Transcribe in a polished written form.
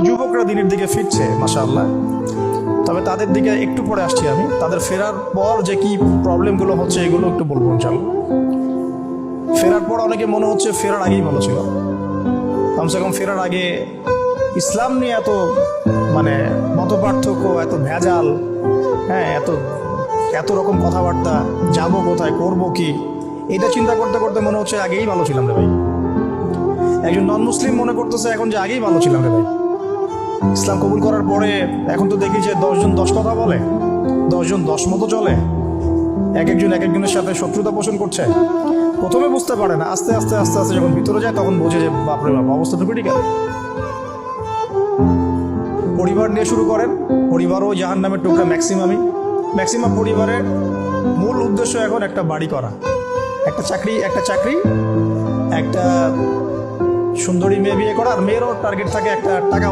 যুবকরা দিনের দিকে ফিরছে মাশাআল্লাহ, তবে তাদের দিকে একটু পরে আসছি আমি। তাদের ফেরার পর যে কি প্রবলেমগুলো হচ্ছে এগুলো একটু বলবো ইনশাআল্লাহ। ফেরার পর অনেকে মনে হচ্ছে ফেরার আগেই ভালো ছিল, কমসে কম ফেরার আগে ইসলাম নিয়ে এত মানে মত পার্থক্য, এত ভেজাল, হ্যাঁ, এত এত রকম কথাবার্তা, যাবো কোথায়, করবো কি, এটা চিন্তা করতে করতে মনে হচ্ছে আগেই ভালো ছিলাম রে ভাই। একজন নন মুসলিম মনে করতেছে এখন যে আগেই ভালো ছিলাম রে ভাই। ইসলাম কবুল করার পরে এখন তো দেখি যে 10 জন 10 কথা বলে, 10 জন 10 মতো চলে, এক একজনের সাথে শত্রুতা পোষণ করছে। প্রথমে বুঝতে পারে না, আস্তে আস্তে আস্তে আস্তে যখন ভিতরে যায় তখন বোঝে যে বাপরে বাপ, অবস্থা তো ক্রিটিক্যাল। পরিবার নিয়ে শুরু করেন, পরিবারও জাহান্নামের টুকরা। ম্যাক্সিমাম পরিবারের মূল উদ্দেশ্য এখন একটা বাড়ি করা, একটা চাকরি, একটা সুন্দরী মেয়ে বিয়ে করা, আর মেয়েরও টার্গেট থাকে একটা টাকা